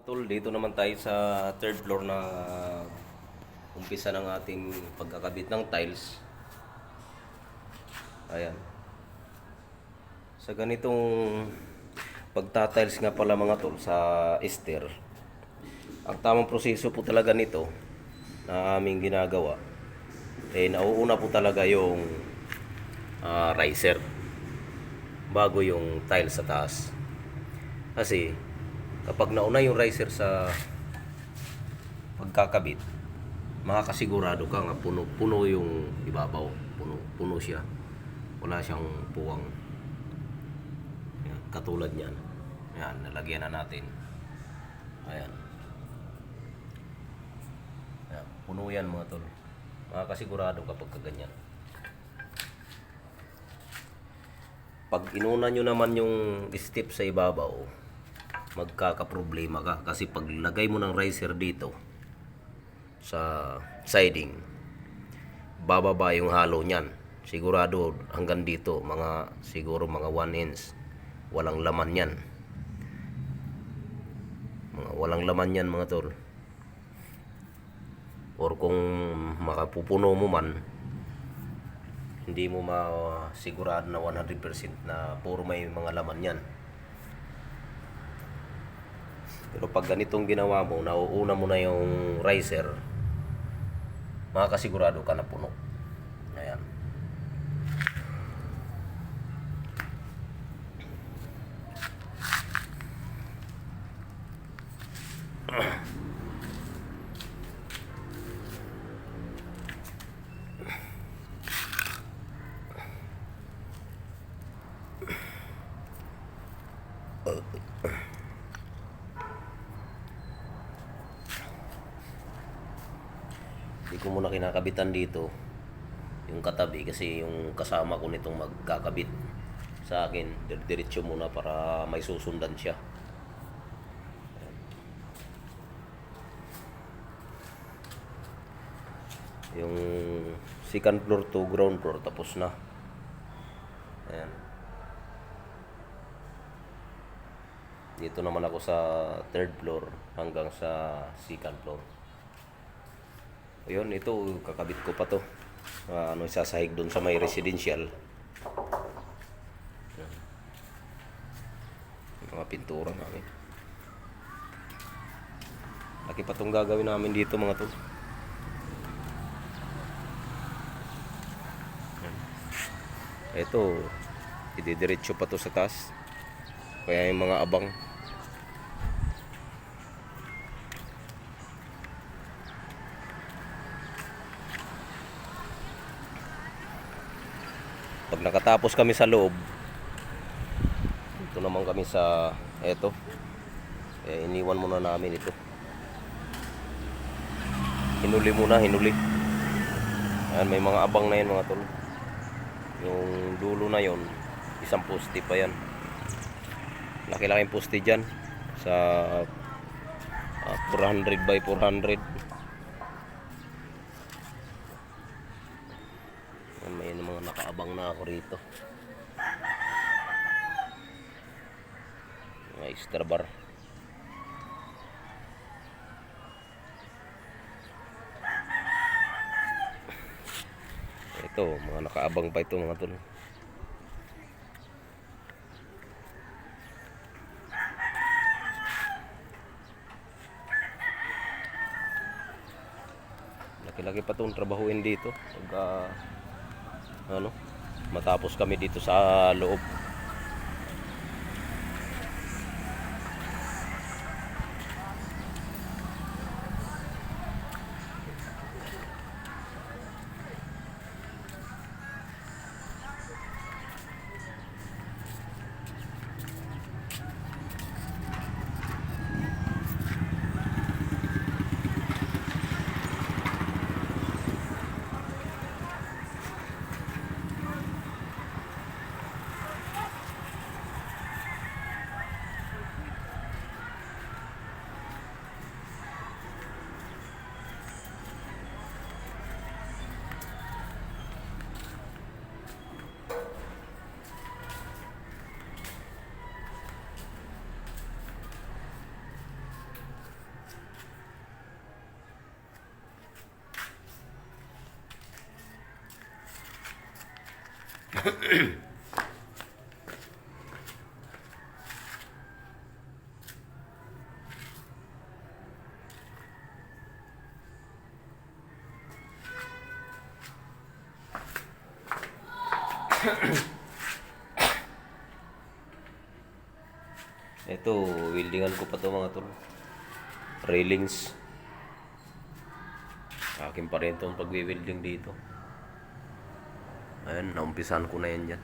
Mga tol, dito naman tayo sa third floor na umpisa ng ating pagkakabit ng tiles. Ayan. Sa ganitong pagtatiles nga pala mga tol sa ester, ang tamang proseso po talaga nito na aming ginagawa, nauuna po talaga yung riser bago yung tiles sa taas. Kasi kapag nauna yung riser sa pagkakabit, makakasigurado ka nga puno yung ibabaw, puno siya, wala siyang puwang. Yan, katulad niyan. Yan, nalagyan na natin. Ayan. Yan, puno yan mga tol. Makakasigurado kapag kaganyan. Pag inuna nyo naman yung step sa ibabaw, magkakaproblema ka kasi pag lagay mo ng riser dito sa siding, bababa yung halo niyan. Sigurado hanggang dito, siguro mga 1 inch. Walang laman yan. Walang laman yan mga tol. Or kung makapupuno mo man, hindi mo masigurado na 100% na puro may mga laman yan. Pero pag ganitong ginawa mo, nauuna mo na yung riser, makakasigurado ka na puno. Ayan. Hindi ko muna kinakabitan dito yung katabi kasi yung kasama ko nitong magkakabit sa akin, diretso muna para may susundan siya. Yung second floor to ground floor tapos na. Ayan. Dito naman ako sa third floor hanggang sa second floor. Ayun, ito kakabit ko pa to. Isasahig doon sa may residential. Mga pintura namin. Laki pa tong gagawin namin dito mga tol. Ito, ididiretso pa to sa taas. Kaya yung mga abang, pag nakatapos kami sa loob, ito naman kami sa eto, iniwan muna namin ito. Hinuli muna, hinuli. Ayan, may mga abang na yan mga tol. Yung dulo na yon, isang poste pa yan. Laki-laking poste dyan sa 400 by 400. May mga nakaabang na ako rito. Mga extra bar. Ito, mga nakaabang pa ito mga tol. Laki-laki pa itong trabahuin dito pag matapos kami dito sa loob. Ito, weldingan ko pa to mga tol. Railings. Akin pa rin itong pag-welding dito. Ayan, naumpisan ko na yan dyan.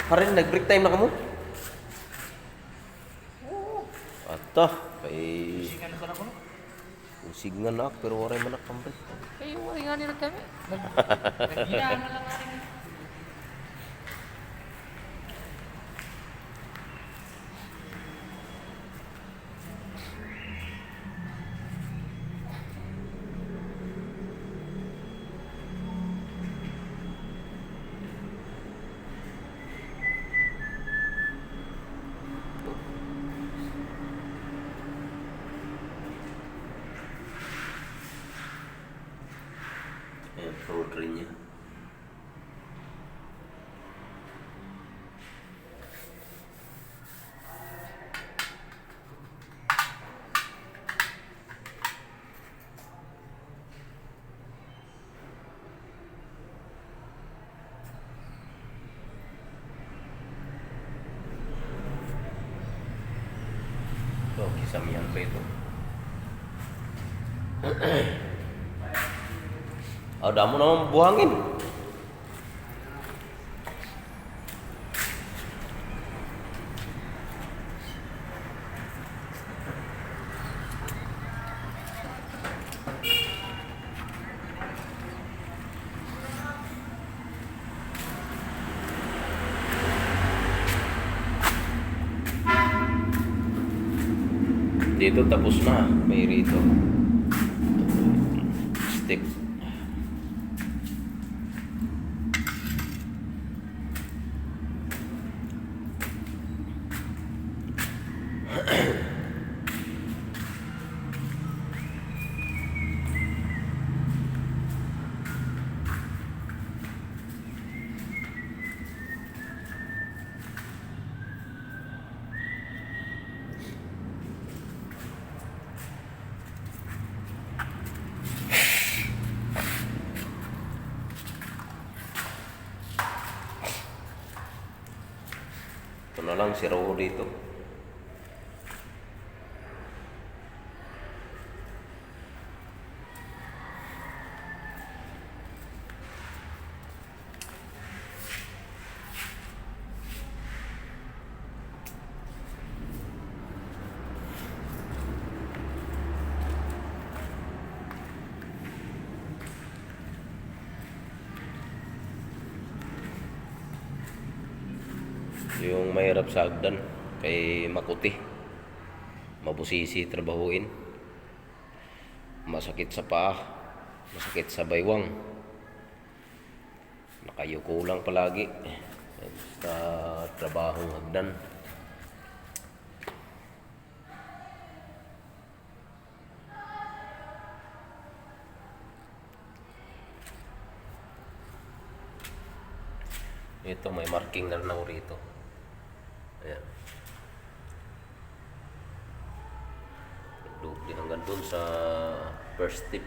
Harin, nag-break time na ka mo? Ato, kay... Singan na ko no? Usigan na ako, pero waray man nakambay. Kayo wala nga nila kami. Naghinaan na lang natin. Ayan, floor drain niya. Ito, kisamihan pa ito. Damo naman buhangin. Dito tapos na, may rito. Stick. Ito na lang, si Raw dito. Yung mahirap sa agdan kay makuti, mabusisi trabahuin, masakit sa paa, masakit sa baywang, nakayuko lang palagi sa trabahong hagdan. Ito may marking na rin rito. Ayan. Nagduog din hanggang dun sa first tip.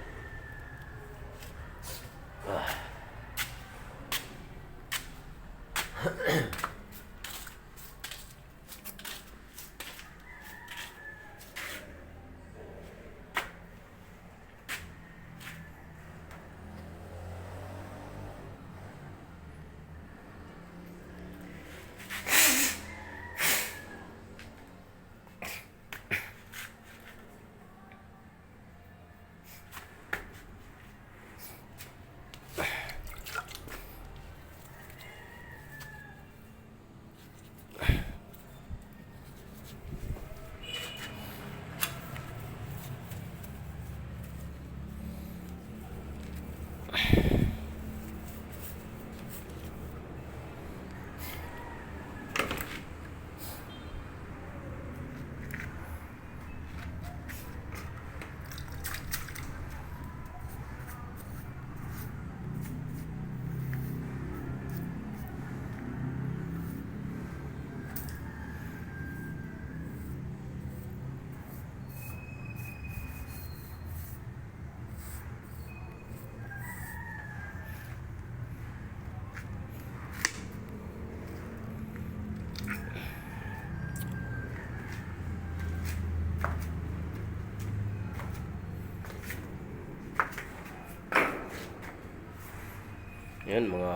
Yan, mga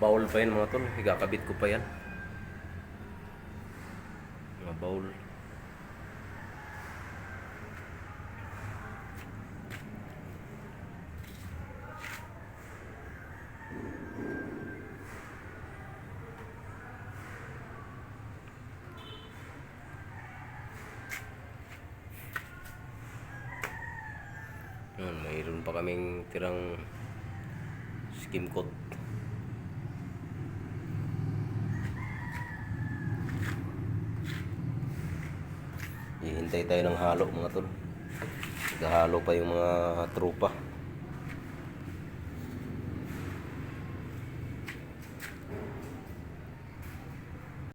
bowl pa yan mga tol. Igakabit ko pa yan. Mga bowl. Yan, mayroon pa kaming tirang skim coat. Hihintay tayo ng halo mga tol. Naghahalo pa yung mga trupa.